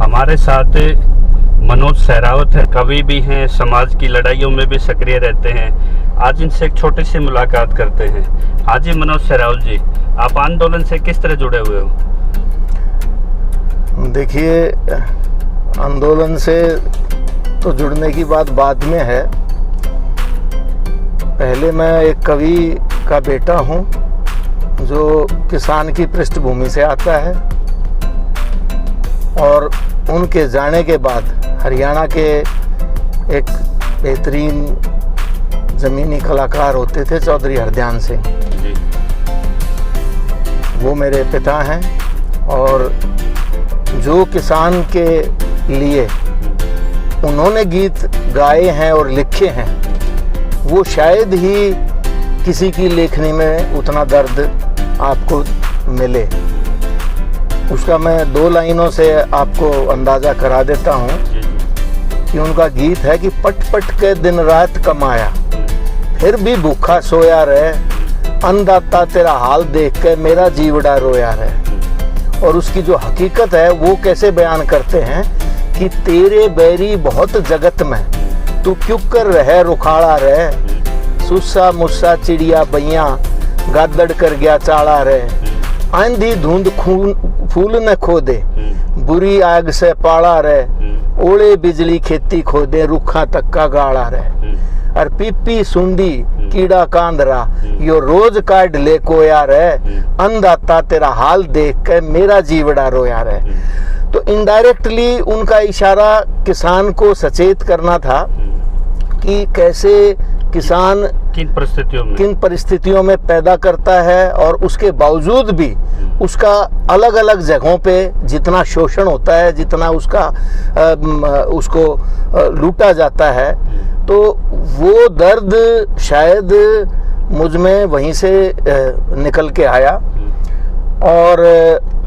हमारे साथ मनोज सहरावत है, कवि भी हैं, समाज की लड़ाइयों में भी सक्रिय रहते हैं। आज इनसे एक छोटी सी मुलाकात करते हैं। हाँ जी मनोज सहरावत जी, आप आंदोलन से किस तरह जुड़े हुए हो? देखिए, आंदोलन से तो जुड़ने की बात बाद में है। पहले मैं एक कवि का बेटा हूँ जो किसान की पृष्ठभूमि से आता है, और उनके जाने के बाद हरियाणा के एक बेहतरीन ज़मीनी कलाकार होते थे चौधरी हरदयान सिंह जी, वो मेरे पिता हैं। और जो किसान के लिए उन्होंने गीत गाए हैं और लिखे हैं, वो शायद ही किसी की लेखनी में उतना दर्द आपको मिले। उसका मैं 2 लाइनों से आपको अंदाज़ा करा देता हूँ कि उनका गीत है कि पट पट के दिन रात कमाया, फिर भी भूखा सोया रहे, अन्नदाता तेरा हाल देख के मेरा जीवड़ा रोया रहे। और उसकी जो हकीकत है वो कैसे बयान करते हैं कि तेरे बैरी बहुत जगत में, तू क्यों कर रहे रुखाड़ा रहे, सुस्सा मुस्सा चिड़िया बैया गादड़ कर गया चाड़ा रहे, आंधी धुंध फूल न खो दे, बुरी आग से पाड़ा रहे, ओले बिजली खेती खो दे, रुखा तक का गाड़ा रहे। और पीपी सुंडी कीड़ा कांदरा यो रोज काट ले कोया रहे, अन्नदाता तेरा हाल देख के मेरा जीवड़ा रोया रहे। तो इनडायरेक्टली उनका इशारा किसान को सचेत करना था कि कैसे किसान किन परिस्थितियों में पैदा करता है, और उसके बावजूद भी उसका अलग अलग जगहों पे जितना शोषण होता है, जितना उसको लूटा जाता है, तो वो दर्द शायद मुझ में वहीं से निकल के आया। और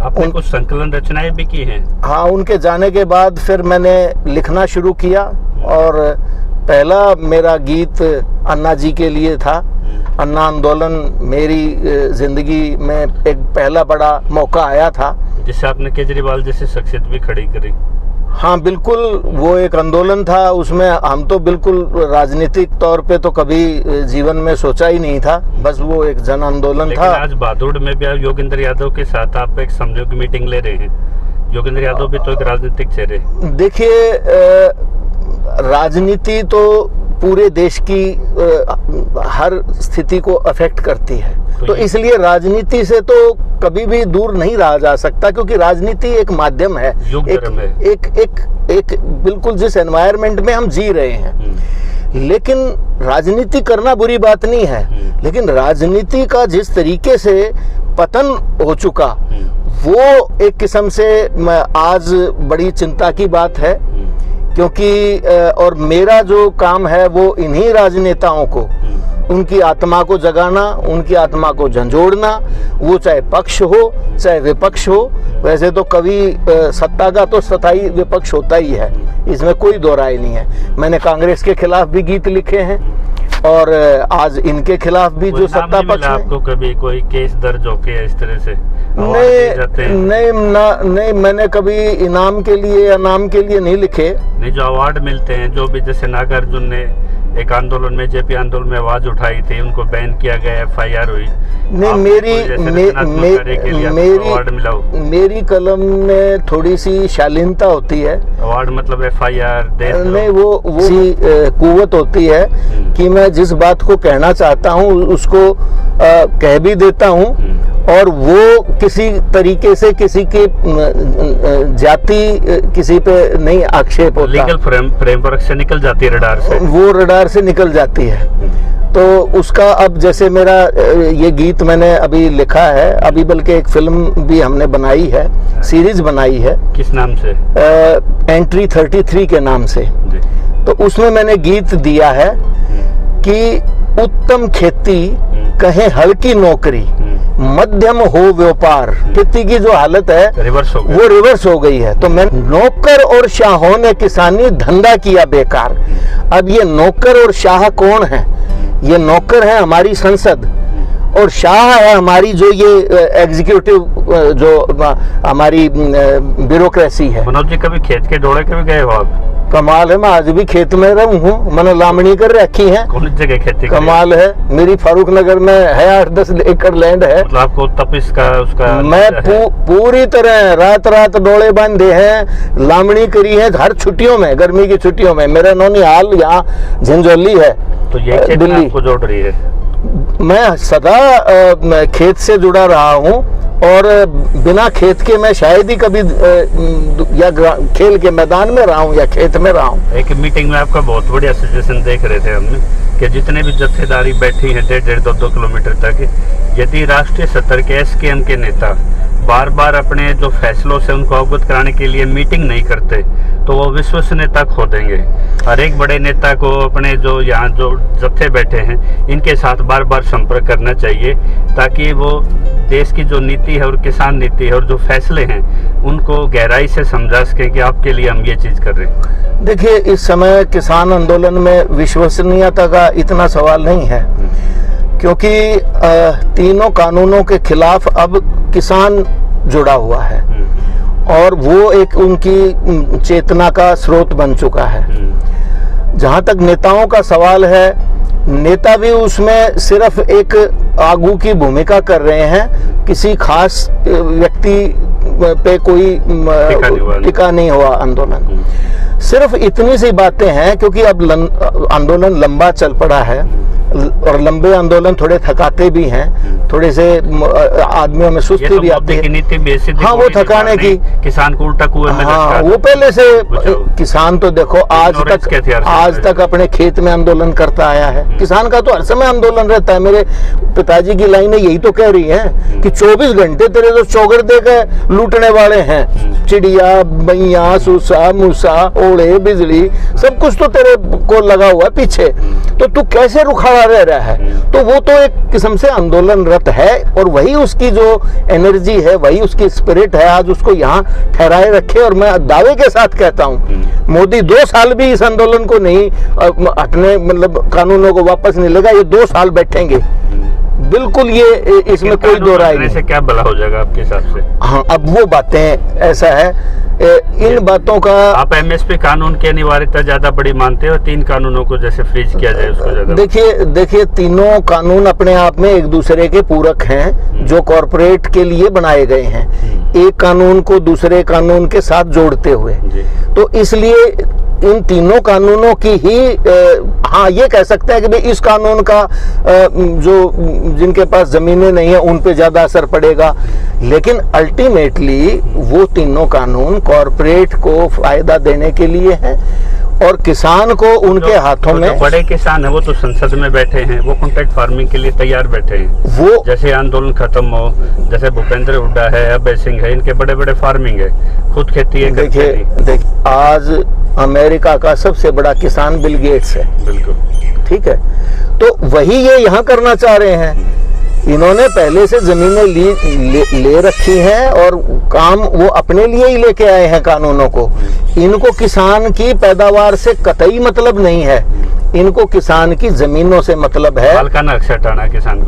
आपने कुछ संकलन रचनाएं भी की हैं? हाँ, उनके जाने के बाद फिर मैंने लिखना शुरू किया, और पहला मेरा गीत अन्ना जी के लिए था। अन्ना आंदोलन मेरी जिंदगी में एक पहला बड़ा मौका आया था, जिससे आपने केजरीवाल जैसी शख्सियत भी खड़ी करी। हाँ बिल्कुल, वो एक आंदोलन था। उसमें हम तो बिल्कुल राजनीतिक तौर पे तो कभी जीवन में सोचा ही नहीं था, बस वो एक जन आंदोलन था। आज भादोड़ में भी आप योगेंद्र यादव के साथ आप एक समझौते की मीटिंग ले रहे हैं। योगेंद्र यादव भी तो एक राजनीतिक चेहरे। देखिए, राजनीति तो पूरे देश की हर स्थिति को अफेक्ट करती है, तो इसलिए राजनीति से तो कभी भी दूर नहीं रहा जा सकता, क्योंकि राजनीति एक माध्यम है, एक बिल्कुल जिस एनवायरनमेंट में हम जी रहे हैं। लेकिन राजनीति करना बुरी बात नहीं है, लेकिन राजनीति का जिस तरीके से पतन हो चुका, वो एक किस्म से आज बड़ी चिंता की बात है। क्योंकि और मेरा जो काम है वो इन्हीं राजनेताओं को, उनकी आत्मा को जगाना, उनकी आत्मा को झंझोड़ना, वो चाहे पक्ष हो चाहे विपक्ष हो। वैसे तो कभी सत्ता का तो सत्ताई विपक्ष होता ही है, इसमें कोई दो राय नहीं है। मैंने कांग्रेस के खिलाफ भी गीत लिखे हैं, और आज इनके खिलाफ भी जो सत्ता पक्ष है। आपको कभी कोई केस दर्ज होके इस तरह से? नहीं, मैंने कभी इनाम के लिए या नाम के लिए नहीं लिखे। नहीं, जो अवार्ड मिलते हैं, जो भी जैसे नागार्जुन ने एक आंदोलन में, जेपी आंदोलन में आवाज उठाई थी, उनको बैन किया गया, FIR हुई। नहीं, मेरी कलम में थोड़ी सी शालीनता होती है। अवार्ड मतलब FIR नहीं, वो कुव्वत होती है कि मैं जिस बात को कहना चाहता हूँ उसको कह भी देता हूँ, और वो किसी तरीके से किसी की जाति किसी पे नहीं आक्षेप होता। लीगल फ्रेमवर्क से निकल जाती है, रडार से, वो रडार से निकल जाती है। तो उसका अब जैसे मेरा ये गीत मैंने अभी लिखा है, अभी बल्कि एक फिल्म भी हमने बनाई है, सीरीज बनाई है। किस नाम से? एंट्री 33 के नाम से। तो उसमें मैंने गीत दिया है कि उत्तम खेती कहे हल्की नौकरी, मध्यम हो व्यापार। खेती की जो हालत है वो रिवर्स हो गई है। तो मैं नौकर और शाहों ने किसानी धंधा किया बेकार। अब ये नौकर और शाह कौन है? ये नौकर है हमारी संसद, और शाह है हमारी जो ये एग्जीक्यूटिव जो हमारी ब्यूरोक्रेसी है। मनोज जी कभी खेत के डोले के भी गए हो आप? कमाल है, मैं आज भी खेत में रहूं हूँ, मैंने लामणी कर रखी है। कौन जगह खेती? कमाल है, मेरी फारूक नगर में है 8-10 एकड़ लैंड है। मतलब आपको तपिश का उसका मैं पूरी तरह रात रात डोले बांधे हैं, लामणी करी है हर छुट्टियों में, गर्मी की छुट्टियों में। मेरा नौनिहाल यहाँ झंझोली है, तो ये दिल्ली को जोड़ रही है। मैं सदा खेत से जुड़ा रहा हूँ और बिना खेत के मैं शायद ही कभी या खेल के मैदान में रहा हूँ या खेत में रहा हूँ। एक मीटिंग में आपका बहुत बढ़िया सजेशन देख रहे थे हमने कि जितने भी जत्थेदारी बैठी हैं 1.5-2 किलोमीटर तक, यदि राष्ट्रीय स्तर के एसकेएम के नेता बार बार अपने जो फैसलों से उनको अवगत कराने के लिए मीटिंग नहीं करते तो वो विश्वसनीयता खो देंगे। हर एक बड़े नेता को अपने जो यहाँ जो जत्थे बैठे हैं इनके साथ बार बार संपर्क करना चाहिए, ताकि वो देश की जो नीति है और किसान नीति है और जो फैसले हैं उनको गहराई से समझा सकें कि आपके लिए हम ये चीज़ कर रहे हैं। देखिए, इस समय किसान आंदोलन में विश्वसनीयता का इतना सवाल नहीं है, क्योंकि तीनों कानूनों के खिलाफ अब किसान जुड़ा हुआ है और वो एक उनकी चेतना का स्रोत बन चुका है। जहाँ तक नेताओं का सवाल है, नेता भी उसमें सिर्फ एक आगू की भूमिका कर रहे हैं, किसी खास व्यक्ति पे कोई टिका नहीं हुआ आंदोलन। सिर्फ इतनी सी बातें हैं, क्योंकि अब आंदोलन लंबा चल पड़ा है और लंबे आंदोलन थोड़े थकाते भी हैं, थोड़े से आदमियों में सुस्ती भी आती है। हाँ, वो थकाने की किसान को उल्टा कुएं में हाँ, वो पहले से किसान तो देखो आज तक अपने खेत में आंदोलन करता आया है। किसान का तो हर समय आंदोलन रहता है। मेरे पिताजी की लाइनें यही तो कह रही हैं कि 24 घंटे तेरे तो चौगर देकर लूटने वाले हैं, चिड़िया, बैया, सूसा, मूसा, ओले, बिजली, सब कुछ तो तेरे को लगा हुआ है पीछे, तो तू कैसे रुखा रह रहा है। तो वो तो एक किस्म से आंदोलनरत है और वही उसकी जो एनर्जी है, वही उसकी स्पिरिट है, आज उसको यहाँ ठहराए रखे। और मैं दावे के साथ कहता हूँ, मोदी 2 साल भी इस आंदोलन को नहीं हटने, मतलब कानूनों को वापस नहीं लेगा, ये 2 साल बैठेंगे बिल्कुल, ये इसमें कोई दो राय नहीं। से क्या भला हो जाएगा आपके हिसाब से? हाँ, अब वो बातें ऐसा है, इन बातों का आप एमएसपी कानून की अनिवार्यता ज्यादा बड़ी मानते हो, 3 कानूनों को जैसे फ्रीज किया जाए उसको ज्यादा? देखिए तीनों कानून अपने आप में एक दूसरे के पूरक हैं, जो कॉरपोरेट के लिए बनाए गए हैं, एक कानून को दूसरे कानून के साथ जोड़ते हुए। तो इसलिए इन तीनों कानूनों की ही हाँ, ये कह सकते हैं कि भाई इस कानून का जो जिनके पास जमीनें नहीं है उन पे ज्यादा असर पड़ेगा, लेकिन अल्टीमेटली वो तीनों कानून कॉरपोरेट को फायदा देने के लिए है और किसान को उनके हाथों में। बड़े किसान है वो तो संसद में बैठे हैं, वो कॉन्ट्रैक्ट फार्मिंग के लिए तैयार बैठे हैं। वो जैसे आंदोलन खत्म हो, जैसे भूपेंद्र हुड्डा है, अभय सिंह है, इनके बड़े बड़े फार्मिंग है, खुद खेती है। देखिए आज अमेरिका का सबसे बड़ा किसान बिल गेट्स है। बिल्कुल ठीक है, तो वही ये यहाँ करना चाह रहे हैं। इन्होंने पहले से जमीनें ले रखी हैं और काम वो अपने लिए ही लेके आए हैं कानूनों को। इनको किसान की पैदावार से कतई मतलब नहीं है, इनको किसान की जमीनों से मतलब है।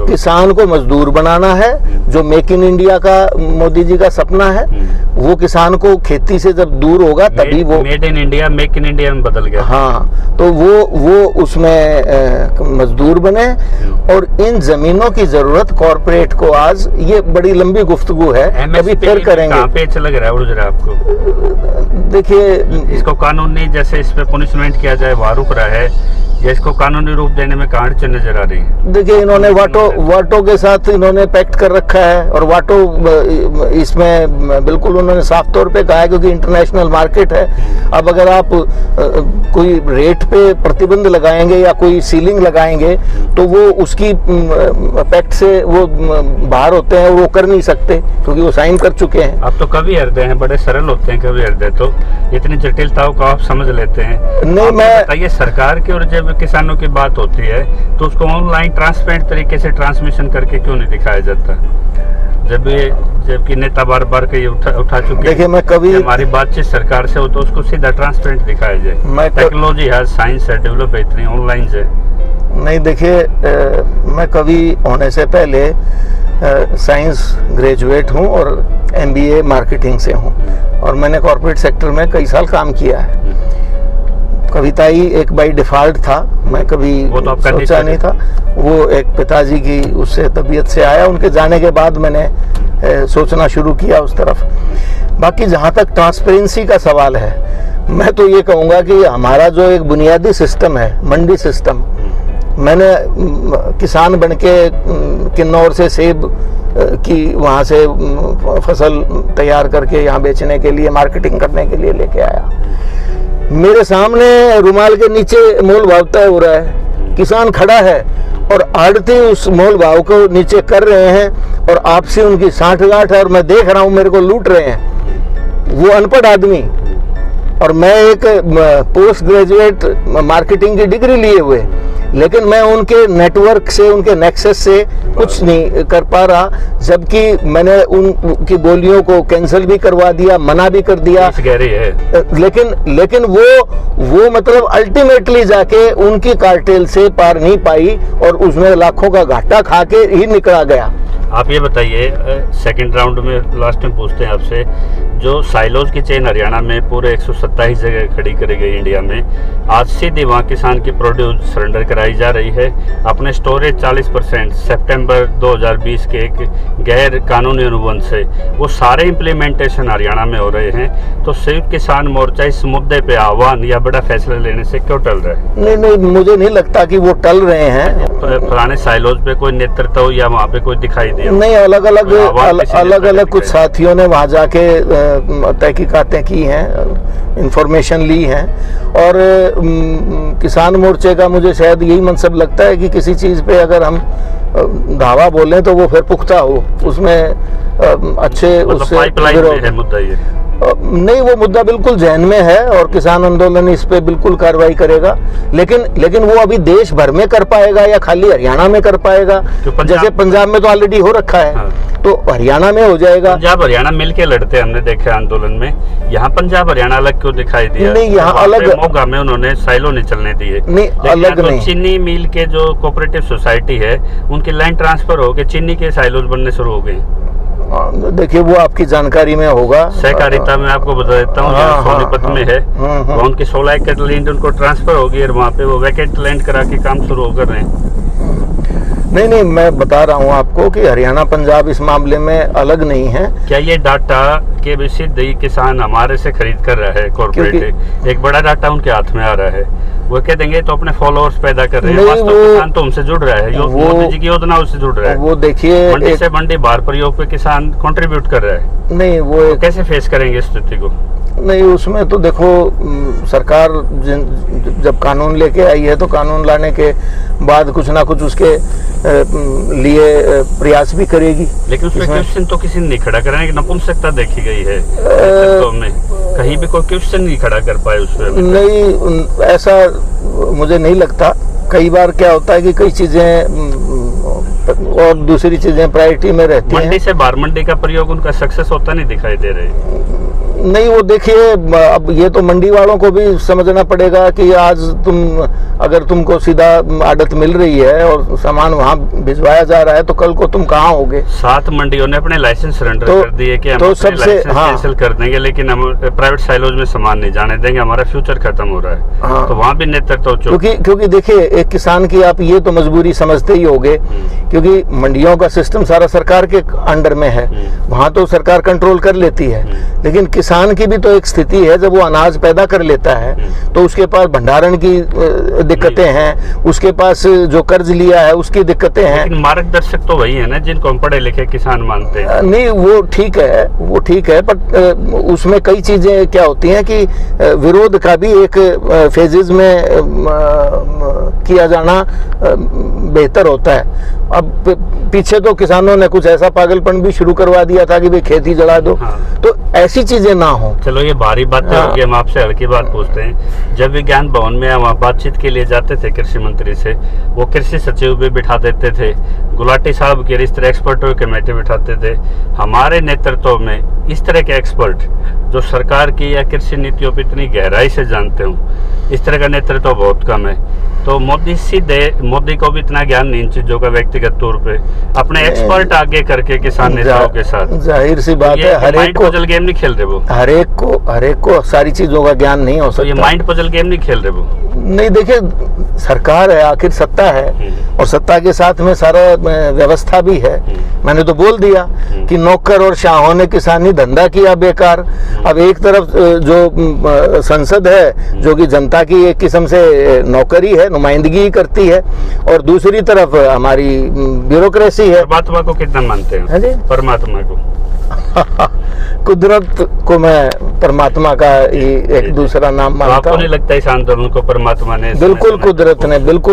किसान को मजदूर बनाना है, जो मेक इन इंडिया का मोदी जी का सपना है। वो किसान को खेती से जब दूर होगा तभी वो made in India make in India में बदल गया। हाँ, तो वो उसमें मजदूर बने और इन जमीनों की जरूरत कॉरपोरेट को। आज ये बड़ी लंबी गुफ्तगू है, कभी फिर करेंगे। कहाँ पे लग रहा है उड़ रहा है आपको? देखिए, इसको कानूनी जैसे इस पे पनिशमेंट किया जाए वहाँ रुक रहा है, या इसको कानूनी रूप देने में कहाँ अड़चन नजर आ रही है? देखिए, इन्होंने वाटो के साथ इन्होंने पैक्ट कर रखा है और वाटो इसमें बिल्कुल उन्होंने साफ तौर पे कहा है, क्योंकि इंटरनेशनल मार्केट है। अब अगर आप कोई रेट पे प्रतिबंध लगाएंगे या कोई सीलिंग लगाएंगे तो वो उसकी पैक्ट से वो बाहर होते हैं, वो कर नहीं सकते क्योंकि वो साइन कर चुके हैं। आप तो कवि हृदय हैं, बड़े सरल होते हैं कवि हृदय, तो इतनी जटिलताओं को आप समझ लेते हैं। नहीं, मैं बताइए, सरकार की और जब किसानों की बात होती है तो उसको ऑनलाइन ट्रांसपेरेंट तरीके से ट्रांसमिशन करके क्यों नहीं दिखाया जाता, जबकि नेता बार बार के उठा चुके हैं। देखिए, मैं कभी हमारी बातचीत सरकार से हो तो उसको सीधा ट्रांसपेरेंट दिखाया जाए। टेक्नोलॉजी है, साइंस है, डेवलप है, इतनी ऑनलाइन से। नहीं देखिए, मैं कवि होने से पहले साइंस ग्रेजुएट हूँ और MBA मार्केटिंग से हूँ, और मैंने कॉर्पोरेट सेक्टर में कई साल काम किया है। कविता ही एक बाई डिफ़ॉल्ट था, मैं कभी सोचा नहीं था। वो एक पिताजी की उससे तबीयत से आया, उनके जाने के बाद मैंने सोचना शुरू किया उस तरफ। बाकी जहाँ तक ट्रांसपेरेंसी का सवाल है, मैं तो ये कहूँगा कि हमारा जो एक बुनियादी सिस्टम है, मंडी सिस्टम, मैंने किसान बनके किन्नौर से सेब की वहाँ से फसल तैयार करके यहाँ बेचने के लिए, मार्केटिंग करने के लिए लेके आया। मेरे सामने रुमाल के नीचे मोल भाव तय हो रहा है, किसान खड़ा है और आड़ती उस मोल भाव को नीचे कर रहे हैं, और आपसी उनकी साठगांठ है, और मैं देख रहा हूँ मेरे को लूट रहे हैं। वो अनपढ़ आदमी और मैं एक पोस्ट ग्रेजुएट मार्केटिंग की डिग्री लिए हुए, लेकिन मैं उनके नेटवर्क से, उनके नेक्सस से कुछ नहीं कर पा रहा, जबकि मैंने उनकी बोलियों को कैंसिल भी करवा दिया, मना भी कर दिया। लेकिन वो मतलब अल्टीमेटली जाके उनकी कार्टेल से पार नहीं पाई और उसमें लाखों का घाटा खा के ही निकला गया। आप ये बताइए, सेकंड राउंड में लास्ट में पूछते हैं आपसे, जो साइलोज की चेन हरियाणा में पूरे 127 जगह खड़ी करी गई इंडिया में, आज सीधे वहाँ किसान की प्रोड्यूस सरेंडर कराई जा रही है। अपने स्टोरेज 40% सितंबर 2020 के एक गैर कानूनी अनुबंध से, वो सारे इम्प्लीमेंटेशन हरियाणा में हो रहे हैं। तो संयुक्त किसान मोर्चा इस मुद्दे पे आह्वान या बड़ा फैसला लेने से क्यों टल रहा है? नहीं, मुझे नहीं लगता कि वो टल रहे हैं। पुराने साइलोज पे कोई नेतृत्व या वहाँ पे कोई दिखाई दिया? नहीं, अलग अलग कुछ साथियों ने वहाँ जाके तहकीकातें की हैं, इंफॉर्मेशन ली हैं, और किसान मोर्चे का मुझे शायद यही मनसब लगता है कि किसी चीज़ पे अगर हम धावा बोलें तो वो फिर पुख्ता हो, उसमें अच्छे उससे है मुद्दा ये नहीं, वो मुद्दा बिल्कुल जहन में है और किसान आंदोलन इस पे बिल्कुल कार्रवाई करेगा, लेकिन वो अभी देश भर में कर पाएगा या खाली हरियाणा में कर पाएगा? जैसे पंजाब में तो ऑलरेडी हो रखा है। हाँ। तो हरियाणा में हो जाएगा। पंजाब हरियाणा मिलके लड़ते हमने देखे आंदोलन में, यहाँ पंजाब हरियाणा अलग क्यों दिखाई दिया? नहीं, यहाँ अलग मोगा में उन्होंने साइलो नहीं चलने दिए। नहीं, अलग नहीं। चीनी मिल के जो कोऑपरेटिव सोसाइटी है, उनकी लाइन ट्रांसफर हो के चीनी के साइलोज बनने शुरू हो गए। देखिए, वो आपकी जानकारी में होगा। सहकारिता में आपको बता देता हूँ, सोनीपत में है, वहाँ उनकी 16 एकड़ लैंड उनको ट्रांसफर हो गई और वहाँ पे वो वैकेंट लैंड करा के काम शुरू कर रहे हैं। नहीं, मैं बता रहा हूँ आपको कि हरियाणा पंजाब इस मामले में अलग नहीं है। क्या ये डाटा के भी सीधे किसान हमारे से खरीद कर रहा है? कॉर्पोरेट एक बड़ा डाटा उनके हाथ में आ रहा है, वो कह देंगे तो अपने फॉलोअर्स पैदा कर रहे हैं। किसान तो हमसे जुड़ रहा है, मोदी जी की योजना उससे जुड़ रहा है। वो देखिए, मंडी से मंडी बाहर प्रयोग पे किसान कंट्रीब्यूट कर रहा है। नहीं, वो कैसे फेस करेंगे इस स्थिति को? नहीं, उसमें तो देखो, सरकार जब कानून लेके आई है तो कानून लाने के बाद कुछ ना कुछ उसके लिए प्रयास भी करेगी। लेकिन उसमें क्वेश्चन तो किसी ने नहीं खड़ा कराने की नपुंसकता देखी गई है। कहीं भी कोई क्वेश्चन नहीं खड़ा कर पाए उस पर। नहीं, ऐसा मुझे नहीं लगता। कई बार क्या होता है कि कई चीजें और दूसरी चीजें प्रायोरिटी में रहती हैं। मंडी से बाहर मंडी का प्रयोग उनका सक्सेस होता नहीं दिखाई दे रहे। नहीं, वो देखिए, अब ये तो मंडी वालों को भी समझना पड़ेगा कि आज अगर तुमको सीधा आड़त मिल रही है और सामान वहाँ भिजवाया जा रहा है तो कल को तुम कहाँ होगे? 7 मंडियों ने अपने लाइसेंस सरेंडर कर दिए कि हम सबसे कैंसिल कर देंगे, लेकिन हम प्राइवेट साइलोज में सामान नहीं जाने देंगे, हमारा फ्यूचर खत्म हो रहा है। हाँ। तो वहाँ भी नेतृत्व, क्योंकि देखिए, एक किसान की आप ये तो मजबूरी समझते ही होगे, क्योंकि मंडियों का सिस्टम सारा सरकार के अंडर में है, वहाँ तो सरकार कंट्रोल कर लेती है, लेकिन किसान की भी तो एक स्थिति है, जब वो अनाज पैदा कर लेता है तो उसके पास भंडारण की दिक्कतें हैं, उसके पास जो कर्ज लिया है उसकी दिक्कतें हैं। लेकिन मार्गदर्शक तो वही है ना जिनको हम पढ़े लिखे किसान मानते हैं। नहीं, वो ठीक है, पर उसमें कई चीजें क्या होती हैं कि विरोध का भी एक फेजेस में किया जाना बेहतर होता है। अब पीछे तो किसानों ने कुछ ऐसा पागलपन भी शुरू करवा दिया था कि भाई खेती जला दो। हाँ। तो ऐसी चीजें ना हो। चलो, ये भारी बातें होगी, हम आपसे हल्की बात पूछते हैं। जब विज्ञान भवन में हम बातचीत के लिए जाते थे कृषि मंत्री से, वो कृषि सचिव भी बिठा देते थे, गुलाटी साहब के इस तरह एक्सपर्टों की कमेटी बिठाते थे। हमारे नेतृत्व में इस तरह के एक्सपर्ट जो सरकार की या कृषि नीतियों पर इतनी गहराई से जानते हो, इस तरह का नेतृत्व बहुत कम है। तो मोदी को भी इतना ज्ञान नहीं इन चीजों का व्यक्तिगत तौर पे, अपने एक्सपर्ट आगे करके किसान नेताओं के साथ। जाहिर सी बात है, हर एक को पजल गेम नहीं खेल रहे वो, हर एक को सारी चीजों का ज्ञान नहीं हो सकता। तो ये माइंड पजल गेम नहीं खेल रहे वो। नहीं, देखिए सरकार है, आखिर सत्ता है और सत्ता के साथ में सारा व्यवस्था भी है। मैंने तो बोल दिया कि नौकर और शाहों ने किसानी धंधा किया बेकार। अब एक तरफ जो संसद है जो कि जनता की एक किस्म से नौकरी है, नुमाइंदगी करती है, और दूसरी तरफ हमारी ब्यूरोक्रेसी है। परमात्मा को कितना मानते हैं? जी, परमात्मा को कुदरत को मैं परमात्मा का एक दूसरा नाम मानता हूँ। आपको नहीं लगता इस आंदोलन को परमात्मा ने? बिल्कुल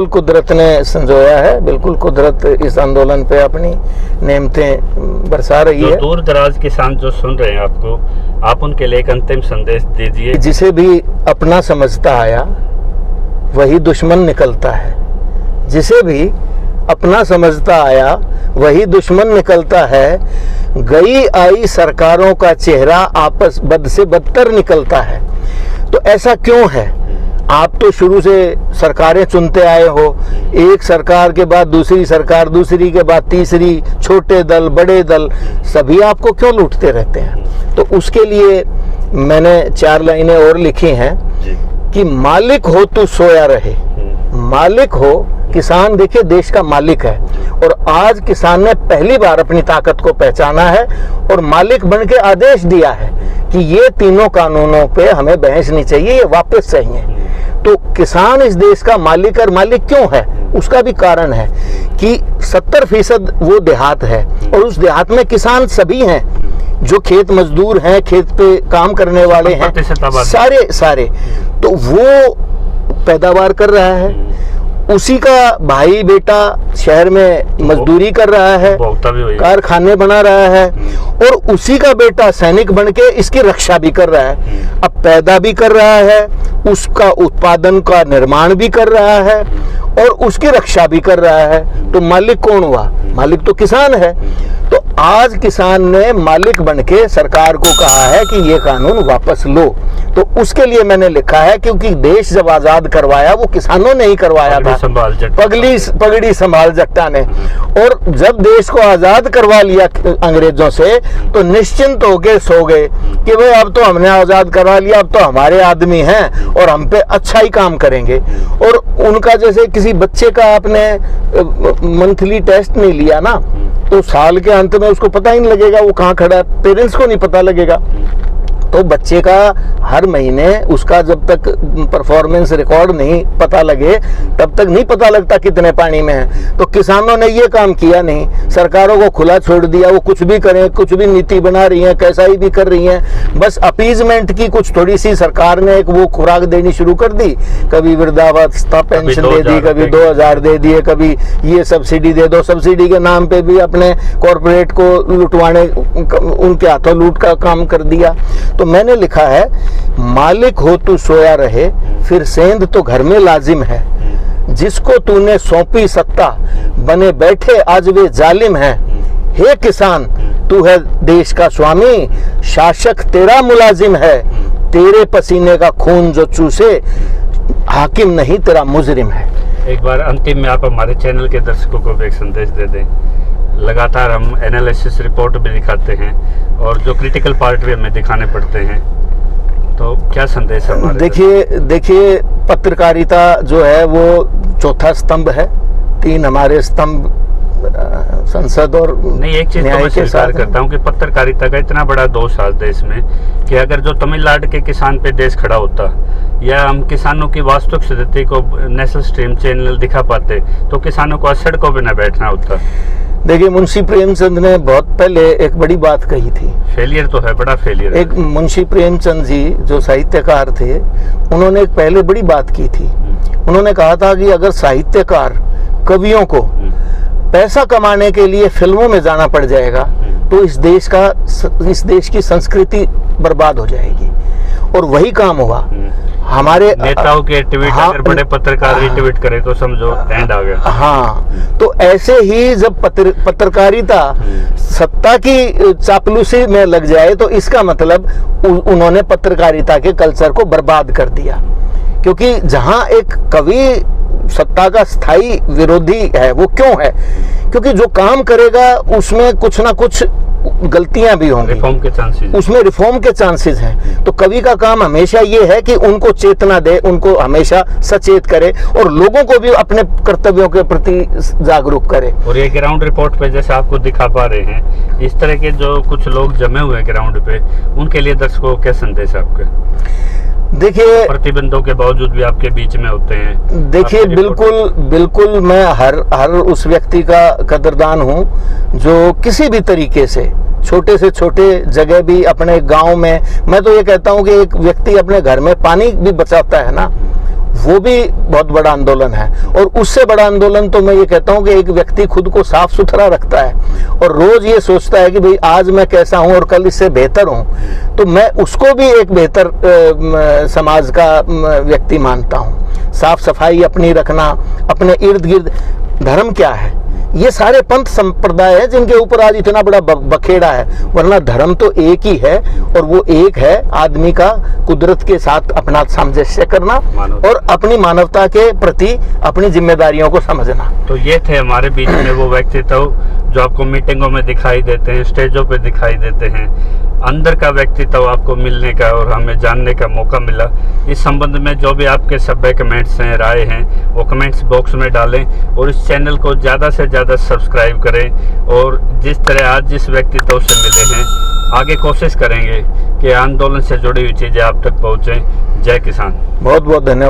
कुदरत ने संजोया है। बिल्कुल कुदरत इस आंदोलन पे अपनी नेमतें बरसा रही है। दूर दराज किसान जो सुन रहे हैं आपको, आप उनके लिए एक अंतिम संदेश दीजिए। जिसे भी अपना समझता आया वही दुश्मन निकलता है। जिसे भी अपना समझता आया वही दुश्मन निकलता है। गई आई सरकारों का चेहरा आपस बद से बदतर निकलता है। तो ऐसा क्यों है? आप तो शुरू से सरकारें चुनते आए हो, एक सरकार के बाद दूसरी सरकार, दूसरी के बाद तीसरी, छोटे दल बड़े दल, सभी आपको क्यों लूटते रहते हैं? तो उसके लिए मैंने 4 लाइनें और लिखी हैं कि मालिक हो तू सोया रहे। मालिक हो, किसान देखिए देश का मालिक है, और आज किसान ने पहली बार अपनी ताकत को पहचाना है और मालिक बन के आदेश दिया है कि ये तीनों कानूनों पे हमें बहस नहीं चाहिए, ये वापस चाहिए। तो किसान इस देश का मालिक, और मालिक क्यों है उसका भी कारण है कि 70% वो देहात है, और उस देहात में किसान सभी हैं, जो खेत मजदूर हैं, खेत पे काम करने वाले हैं, सारे। तो वो पैदावार कर रहा है, उसी का भाई बेटा शहर में मजदूरी कर रहा है, कारखाने बना रहा है, और उसी का बेटा सैनिक बन के इसकी रक्षा भी कर रहा है। अब पैदा भी कर रहा है, उसका उत्पादन का निर्माण भी कर रहा है, और उसकी रक्षा भी कर रहा है। तो मालिक कौन हुआ? मालिक तो किसान है। तो आज किसान ने मालिक बन के सरकार को कहा है कि ये कानून वापस लो। तो उसके लिए मैंने लिखा है, क्योंकि देश जब आजाद करवाया वो किसानों ने ही करवाया था, पगड़ी संभाल जट्टा ने। और जब देश को आजाद करवा लिया अंग्रेजों से, तो निश्चिंत होके सो गए कि भाई अब तो हमने आजाद करवा लिया, अब तो हमारे आदमी हैं और हम पे अच्छा ही काम करेंगे। और उनका जैसे किसी बच्चे का आपने मंथली टेस्ट नहीं लिया ना, तो साल के अंत में उसको पता ही नहीं लगेगा वो कहाँ खड़ा है, पेरेंट्स को नहीं पता लगेगा। तो बच्चे का हर महीने उसका जब तक परफॉर्मेंस रिकॉर्ड नहीं पता लगे तब तक नहीं पता लगता कितने पानी में है। तो किसानों ने ये काम किया नहीं, सरकारों को खुला छोड़ दिया, वो कुछ भी करें, कुछ भी नीति बना रही हैं, कैसा ही भी कर रही हैं। बस अपीजमेंट की कुछ थोड़ी सी सरकार ने एक वो खुराक देनी शुरू कर दी, कभी वृद्धावस्था पेंशन दे दी, कभी 2000 दे दिए, कभी ये सब्सिडी दे दो। सब्सिडी के नाम पे भी अपने कॉरपोरेट को लुटवाने, उनके हाथों लूट का काम कर दिया। तो मैंने लिखा है, मालिक हो तू सोया रहे, फिर सेंध तो घर में लाजिम है। जिसको तूने सौंपी सत्ता, बने बैठे आज वे जालिम हैं। हे किसान, तू है देश का स्वामी, शासक तेरा मुलाजिम है। तेरे पसीने का खून जो चूसे, हाकिम नहीं तेरा मुजरिम है। एक बार अंतिम में आप हमारे चैनल के दर्शकों को भी एक संदेश दे दें। लगातार हम एनालिसिस रिपोर्ट भी दिखाते हैं और जो क्रिटिकल पार्ट भी हमें दिखाने पड़ते हैं, तो क्या संदेश है हमारे? देखिए पत्रकारिता जो है वो चौथा स्तंभ है। 3 हमारे स्तंभ संसद और नहीं। एक चीज तो मैं स्वीकार करता हूँ कि पत्रकारिता का इतना बड़ा दोष आज देश में, कि अगर जो तमिलनाडु के किसान पे देश खड़ा होता, या हम किसानों की वास्तविक स्थिति को नेशनल स्ट्रीम चैनल दिखा पाते, तो किसानों को सड़कों पे न बैठना होता। देखिए मुंशी प्रेमचंद ने बहुत पहले एक बड़ी बात कही थी। फेलियर तो है, बड़ा फेलियर। एक मुंशी प्रेमचंद जी जो साहित्यकार थे, उन्होंने एक पहले बड़ी बात की थी। उन्होंने कहा था कि अगर साहित्यकार कवियों को पैसा कमाने के लिए फिल्मों में जाना पड़ जाएगा, तो इस देश की संस्कृति बर्बाद हो जाएगी। और वही काम हुआ। हमारे नेताओं के ट्वीट, अगर बड़े पत्रकार ट्वीट करें तो समझो एंड आ गया। हाँ, तो ऐसे ही जब पत्रकारिता सत्ता की चापलूसी में लग जाए, तो इसका मतलब उन्होंने पत्रकारिता के कल्चर को बर्बाद कर दिया। क्योंकि जहां एक कवि सत्ता का स्थायी विरोधी है। वो क्यों है? क्योंकि जो काम करेगा उसमें कुछ ना कुछ गलतियां भी होंगी, रिफॉर्म के चांसेस, उसमें रिफॉर्म के चांसेस हैं। तो कवि का काम हमेशा ये है कि उनको चेतना दे, उनको हमेशा सचेत करे और लोगों को भी अपने कर्तव्यों के प्रति जागरूक करे। और ये ग्राउंड रिपोर्ट पे जैसे आपको दिखा पा रहे हैं, इस तरह के जो कुछ लोग जमे हुए हैं ग्राउंड पे, उनके लिए दर्शकों को क्या संदेश है आपके? देखिए, प्रतिबंधों के बावजूद भी आपके बीच में होते हैं। देखिए, बिल्कुल मैं हर उस व्यक्ति का कदरदान हूँ जो किसी भी तरीके से छोटे से छोटे जगह भी अपने गांव में, मैं तो ये कहता हूँ कि एक व्यक्ति अपने घर में पानी भी बचाता है ना, वो भी बहुत बड़ा आंदोलन है। और उससे बड़ा आंदोलन तो मैं ये कहता हूँ कि एक व्यक्ति खुद को साफ सुथरा रखता है और रोज ये सोचता है कि भाई आज मैं कैसा हूँ और कल इससे बेहतर हूँ, तो मैं उसको भी एक बेहतर समाज का व्यक्ति मानता हूँ। साफ सफाई अपनी रखना, अपने इर्द गिर्द, धर्म क्या है? ये सारे पंथ संप्रदाय है जिनके ऊपर आज इतना बड़ा बखेड़ा है, वरना धर्म तो एक ही है और वो एक है आदमी का कुदरत के साथ अपना सामंजस्य करना और अपनी मानवता के प्रति अपनी जिम्मेदारियों को समझना। तो ये थे हमारे बीच में वो व्यक्तित्व जो आपको मीटिंगों में दिखाई देते हैं, स्टेजों पे दिखाई देते हैं। अंदर का व्यक्तित्व आपको मिलने का और हमें जानने का मौका मिला। इस संबंध में जो भी आपके सभ्य कमेंट्स हैं, राय हैं, वो कमेंट्स बॉक्स में डालें और इस चैनल को ज़्यादा से ज़्यादा सब्सक्राइब करें। और जिस तरह आज जिस व्यक्तित्व से मिले हैं, आगे कोशिश करेंगे कि आंदोलन से जुड़ी हुई चीज़ें आप तक पहुँचें। जय किसान। बहुत बहुत धन्यवाद।